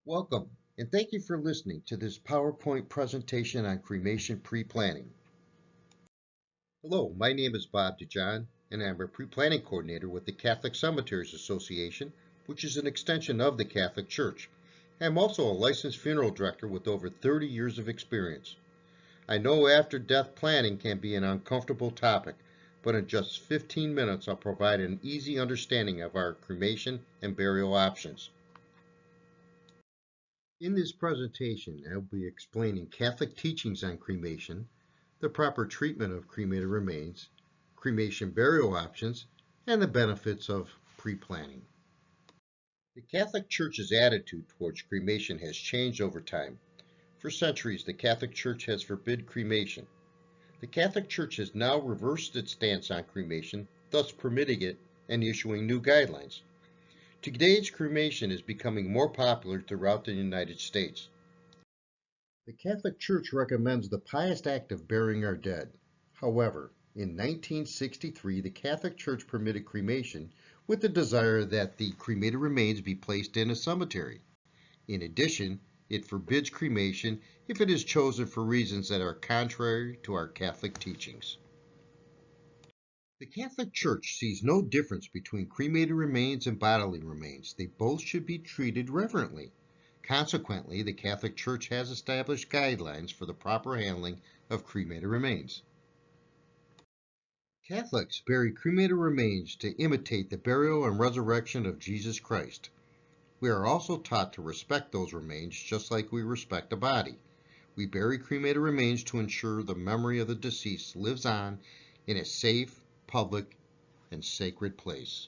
Welcome, and thank you for listening to this PowerPoint presentation on cremation pre-planning. Hello, my name is Bob DeJohn, and I'm a pre-planning coordinator with the Catholic Cemeteries Association, which is an extension of the Catholic Church. I'm also a licensed funeral director with over 30 years of experience. I know after-death planning can be an uncomfortable topic, but in just 15 minutes I'll provide an easy understanding of our cremation and burial options. In this presentation, I'll be explaining Catholic teachings on cremation, the proper treatment of cremated remains, cremation burial options, and the benefits of pre-planning. The Catholic Church's attitude towards cremation has changed over time. For centuries, the Catholic Church has forbid cremation. The Catholic Church has now reversed its stance on cremation, thus permitting it and issuing new guidelines. Today's cremation is becoming more popular throughout the United States. The Catholic Church recommends the pious act of burying our dead. However, in 1963, the Catholic Church permitted cremation with the desire that the cremated remains be placed in a cemetery. In addition, it forbids cremation if it is chosen for reasons that are contrary to our Catholic teachings. The Catholic Church sees no difference between cremated remains and bodily remains. They both should be treated reverently. Consequently, the Catholic Church has established guidelines for the proper handling of cremated remains. Catholics bury cremated remains to imitate the burial and resurrection of Jesus Christ. We are also taught to respect those remains just like we respect a body. We bury cremated remains to ensure the memory of the deceased lives on in a safe, public, and sacred place.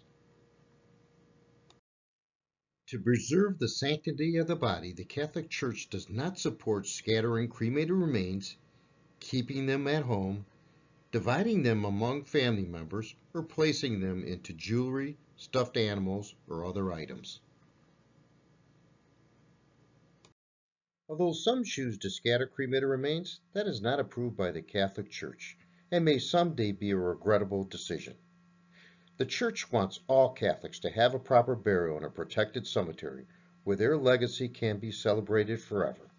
To preserve the sanctity of the body, the Catholic Church does not support scattering cremated remains, keeping them at home, dividing them among family members, or placing them into jewelry, stuffed animals, or other items. Although some choose to scatter cremated remains, that is not approved by the Catholic Church and may someday be a regrettable decision. The Church wants all Catholics to have a proper burial in a protected cemetery where their legacy can be celebrated forever.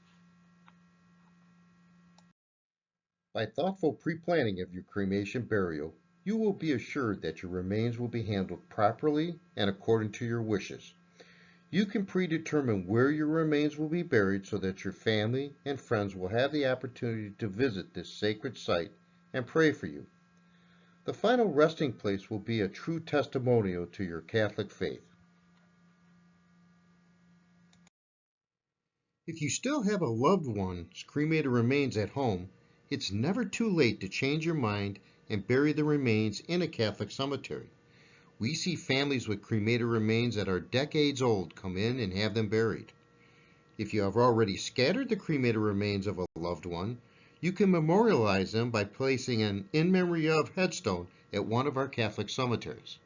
By thoughtful pre-planning of your cremation burial, you will be assured that your remains will be handled properly and according to your wishes. You can predetermine where your remains will be buried so that your family and friends will have the opportunity to visit this sacred site and pray for you. The final resting place will be a true testimonial to your Catholic faith. If you still have a loved one's cremated remains at home, it's never too late to change your mind and bury the remains in a Catholic cemetery. We see families with cremated remains that are decades old come in and have them buried. If you have already scattered the cremated remains of a loved one, you can memorialize them by placing an in memory of headstone at one of our Catholic cemeteries.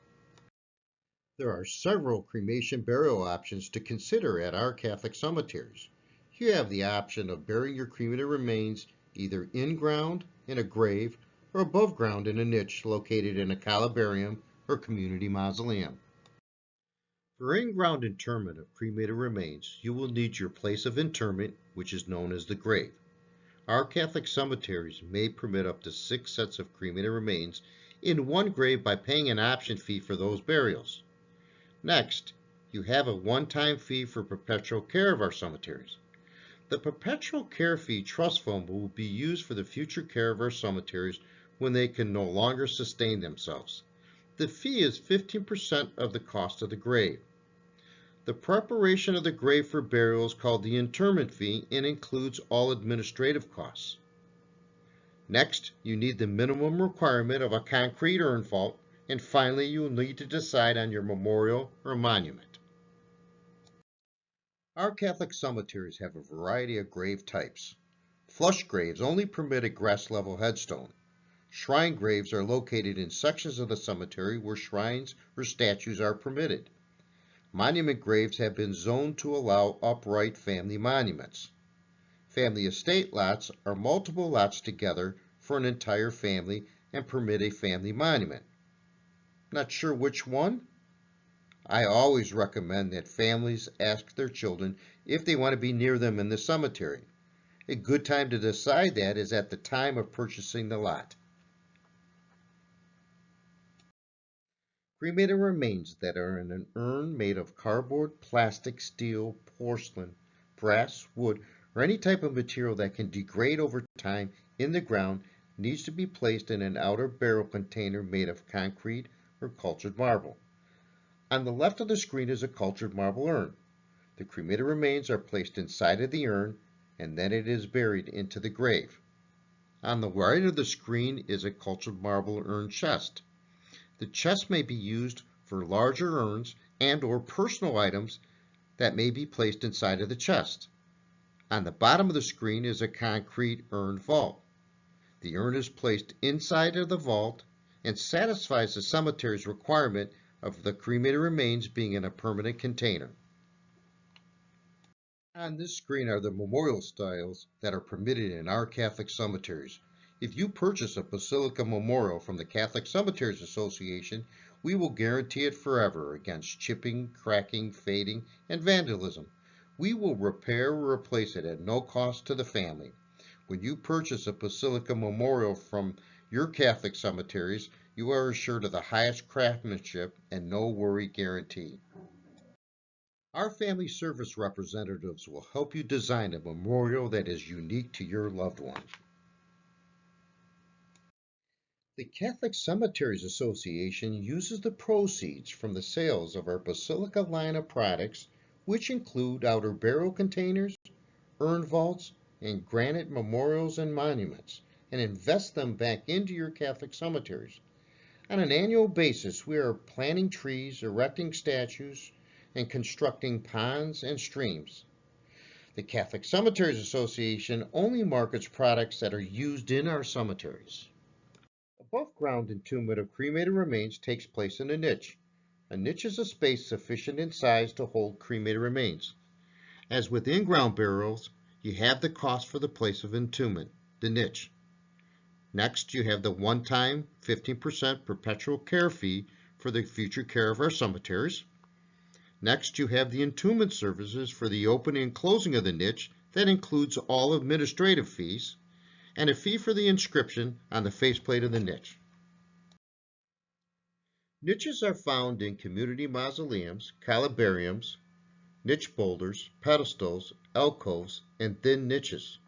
There are several cremation burial options to consider at our Catholic cemeteries. You have the option of burying your cremated remains either in ground in a grave or above ground in a niche located in a columbarium or community mausoleum. For in-ground interment of cremated remains, you will need your place of interment, which is known as the grave. Our Catholic cemeteries may permit up to 6 sets of cremated remains in one grave by paying an option fee for those burials. Next, you have a one-time fee for perpetual care of our cemeteries. The perpetual care fee trust fund will be used for the future care of our cemeteries when they can no longer sustain themselves. The fee is 15% of the cost of the grave. The preparation of the grave for burial is called the interment fee and includes all administrative costs. Next, you need the minimum requirement of a concrete urn vault, and finally you will need to decide on your memorial or monument. Our Catholic cemeteries have a variety of grave types. Flush graves only permit a grass-level headstone. Shrine graves are located in sections of the cemetery where shrines or statues are permitted. Monument graves have been zoned to allow upright family monuments. Family estate lots are multiple lots together for an entire family and permit a family monument. Not sure which one? I always recommend that families ask their children if they want to be near them in the cemetery. A good time to decide that is at the time of purchasing the lot. Cremated remains that are in an urn made of cardboard, plastic, steel, porcelain, brass, wood, or any type of material that can degrade over time in the ground needs to be placed in an outer burial container made of concrete or cultured marble. On the left of the screen is a cultured marble urn. The cremated remains are placed inside of the urn and then it is buried into the grave. On the right of the screen is a cultured marble urn chest. The chest may be used for larger urns and or personal items that may be placed inside of the chest. On the bottom of the screen is a concrete urn vault. The urn is placed inside of the vault and satisfies the cemetery's requirement of the cremated remains being in a permanent container. On this screen are the memorial styles that are permitted in our Catholic cemeteries. If you purchase a basilica memorial from the Catholic Cemeteries Association, we will guarantee it forever against chipping, cracking, fading, and vandalism. We will repair or replace it at no cost to the family. When you purchase a basilica memorial from your Catholic cemeteries, you are assured of the highest craftsmanship and no worry guarantee. Our family service representatives will help you design a memorial that is unique to your loved one. The Catholic Cemeteries Association uses the proceeds from the sales of our Basilica line of products, which include outer burial containers, urn vaults, and granite memorials and monuments, and invest them back into your Catholic cemeteries. On an annual basis, we are planting trees, erecting statues, and constructing ponds and streams. The Catholic Cemeteries Association only markets products that are used in our cemeteries. Above ground entombment of cremated remains takes place in a niche. A niche is a space sufficient in size to hold cremated remains. As with in-ground burials, you have the cost for the place of entombment, the niche. Next, you have the one-time 15% perpetual care fee for the future care of our cemeteries. Next, you have the entombment services for the opening and closing of the niche that includes all administrative fees, and a fee for the inscription on the faceplate of the niche. Niches are found in community mausoleums, calabariums, niche boulders, pedestals, alcoves, and thin niches.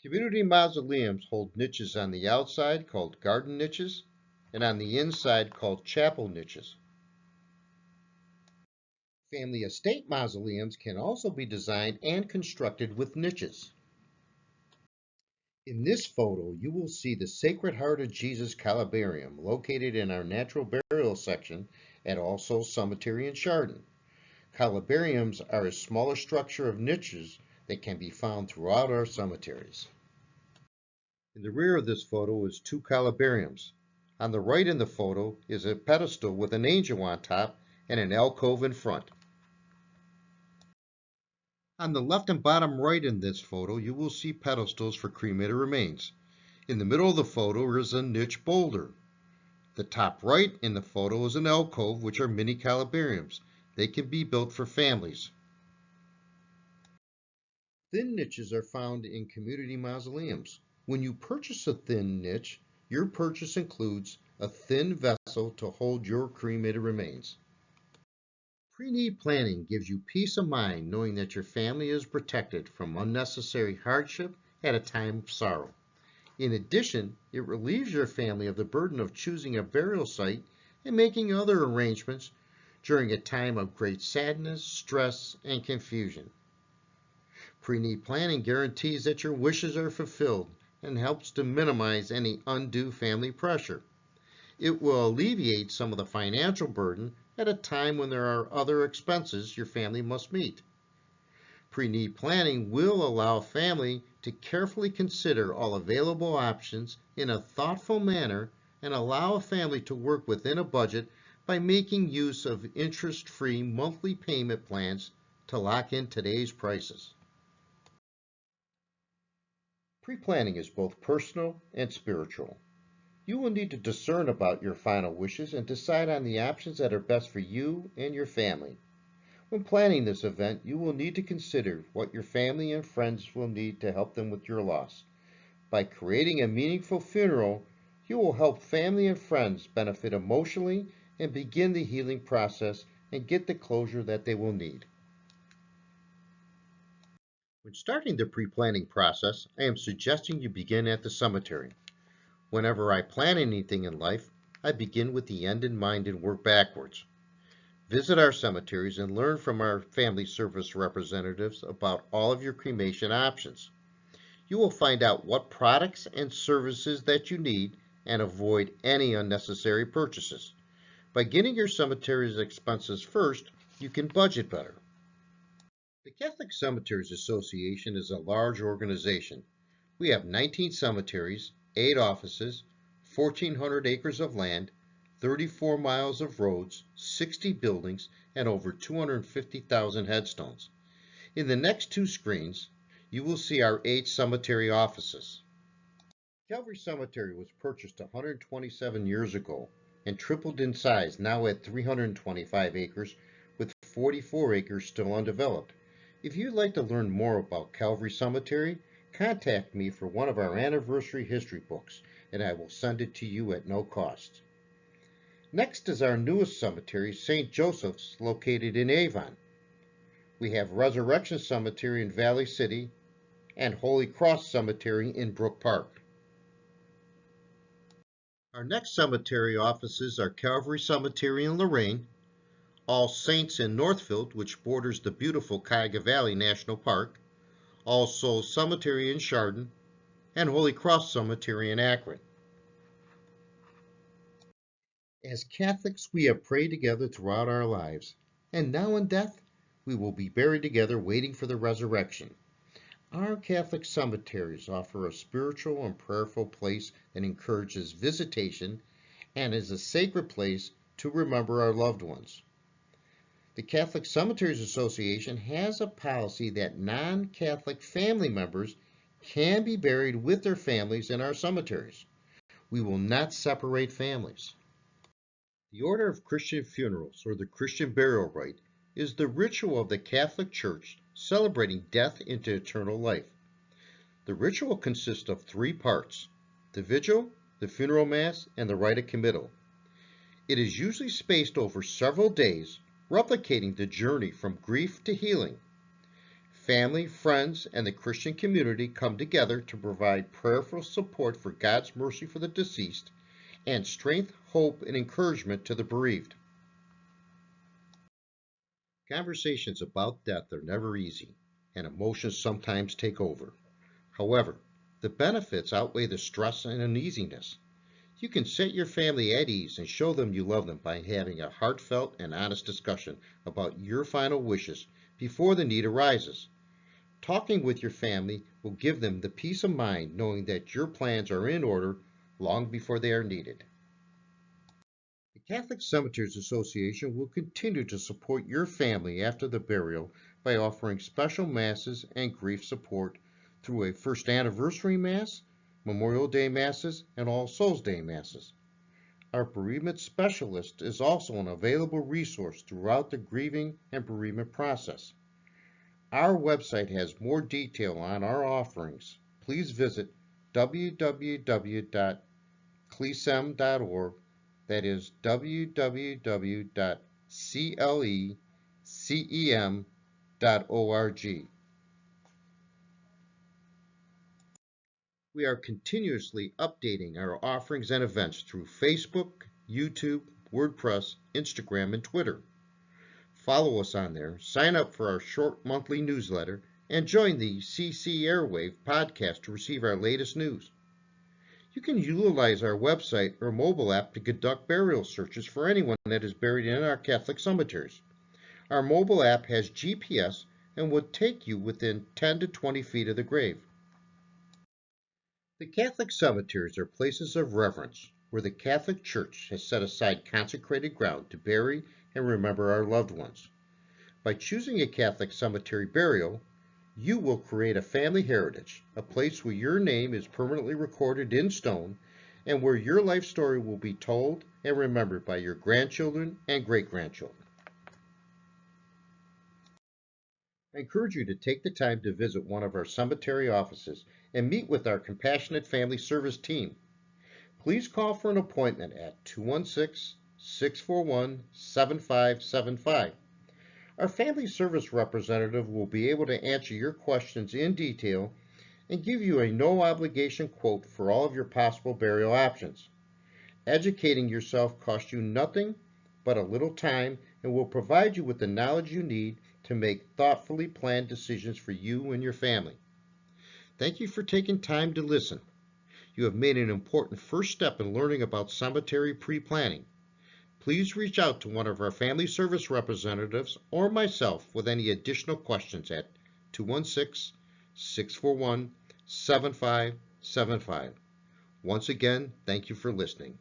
Community mausoleums hold niches on the outside called garden niches and on the inside called chapel niches. Family estate mausoleums can also be designed and constructed with niches. In this photo, you will see the Sacred Heart of Jesus Calabarium located in our natural burial section at All Souls Cemetery in Chardon. Calabariums are a smaller structure of niches that can be found throughout our cemeteries. In the rear of this photo is two calabariums. On the right in the photo is a pedestal with an angel on top and an alcove in front. On the left and bottom right in this photo, you will see pedestals for cremated remains. In the middle of the photo is a niche boulder. The top right in the photo is an alcove, which are mini calabariums. They can be built for families. Thin niches are found in community mausoleums. When you purchase a thin niche, your purchase includes a thin vessel to hold your cremated remains. Pre-need planning gives you peace of mind knowing that your family is protected from unnecessary hardship at a time of sorrow. In addition, it relieves your family of the burden of choosing a burial site and making other arrangements during a time of great sadness, stress, and confusion. Pre-need planning guarantees that your wishes are fulfilled and helps to minimize any undue family pressure. It will alleviate some of the financial burden at a time when there are other expenses your family must meet. Pre-need planning will allow a family to carefully consider all available options in a thoughtful manner and allow a family to work within a budget by making use of interest-free monthly payment plans to lock in today's prices. Pre-planning is both personal and spiritual. You will need to discern about your final wishes and decide on the options that are best for you and your family. When planning this event, you will need to consider what your family and friends will need to help them with your loss. By creating a meaningful funeral, you will help family and friends benefit emotionally and begin the healing process and get the closure that they will need. When starting the pre-planning process, I am suggesting you begin at the cemetery. Whenever I plan anything in life, I begin with the end in mind and work backwards. Visit our cemeteries and learn from our family service representatives about all of your cremation options. You will find out what products and services that you need and avoid any unnecessary purchases. By getting your cemetery's expenses first, you can budget better. The Catholic Cemeteries Association is a large organization. We have 19 cemeteries, 8 offices, 1,400 acres of land, 34 miles of roads, 60 buildings, and over 250,000 headstones. In the next 2 screens, you will see our 8 cemetery offices. Calvary Cemetery was purchased 127 years ago and tripled in size, now at 325 acres, with 44 acres still undeveloped. If you'd like to learn more about Calvary Cemetery, contact me for one of our anniversary history books, and I will send it to you at no cost. Next is our newest cemetery, St. Joseph's, located in Avon. We have Resurrection Cemetery in Valley City and Holy Cross Cemetery in Brook Park. Our next cemetery offices are Calvary Cemetery in Lorraine, All Saints in Northfield, which borders the beautiful Cuyahoga Valley National Park, All Souls Cemetery in Chardon, and Holy Cross Cemetery in Akron. As Catholics, we have prayed together throughout our lives, and now in death, we will be buried together waiting for the resurrection. Our Catholic cemeteries offer a spiritual and prayerful place that encourages visitation and is a sacred place to remember our loved ones. The Catholic Cemeteries Association has a policy that non-Catholic family members can be buried with their families in our cemeteries. We will not separate families. The Order of Christian Funerals, or the Christian burial rite, is the ritual of the Catholic Church celebrating death into eternal life. The ritual consists of 3 parts: the vigil, the funeral mass, and the rite of committal. It is usually spaced over several days, replicating the journey from grief to healing. Family, friends, and the Christian community come together to provide prayerful support for God's mercy for the deceased and strength, hope, and encouragement to the bereaved. Conversations about death are never easy, and emotions sometimes take over. However, the benefits outweigh the stress and uneasiness. You can set your family at ease and show them you love them by having a heartfelt and honest discussion about your final wishes before the need arises. Talking with your family will give them the peace of mind knowing that your plans are in order long before they are needed. The Catholic Cemeteries Association will continue to support your family after the burial by offering special masses and grief support through a First Anniversary Mass, Memorial Day Masses, and All Souls Day Masses. Our bereavement specialist is also an available resource throughout the grieving and bereavement process. Our website has more detail on our offerings. Please visit www.clecem.org. That is www.clecem.org. We are continuously updating our offerings and events through Facebook, YouTube, WordPress, Instagram, and Twitter. Follow us on there, sign up for our short monthly newsletter, and join the CC Airwave podcast to receive our latest news. You can utilize our website or mobile app to conduct burial searches for anyone that is buried in our Catholic cemeteries. Our mobile app has GPS and will take you within 10 to 20 feet of the grave. The Catholic cemeteries are places of reverence where the Catholic Church has set aside consecrated ground to bury and remember our loved ones. By choosing a Catholic cemetery burial, you will create a family heritage, a place where your name is permanently recorded in stone and where your life story will be told and remembered by your grandchildren and great-grandchildren. I encourage you to take the time to visit one of our cemetery offices and meet with our compassionate family service team. Please call for an appointment at 216-641-7575. Our family service representative will be able to answer your questions in detail and give you a no-obligation quote for all of your possible burial options. Educating yourself costs you nothing but a little time and will provide you with the knowledge you need to make thoughtfully planned decisions for you and your family. Thank you for taking time to listen. You have made an important first step in learning about cemetery pre-planning. Please reach out to one of our family service representatives or myself with any additional questions at 216-641-7575. Once again, thank you for listening.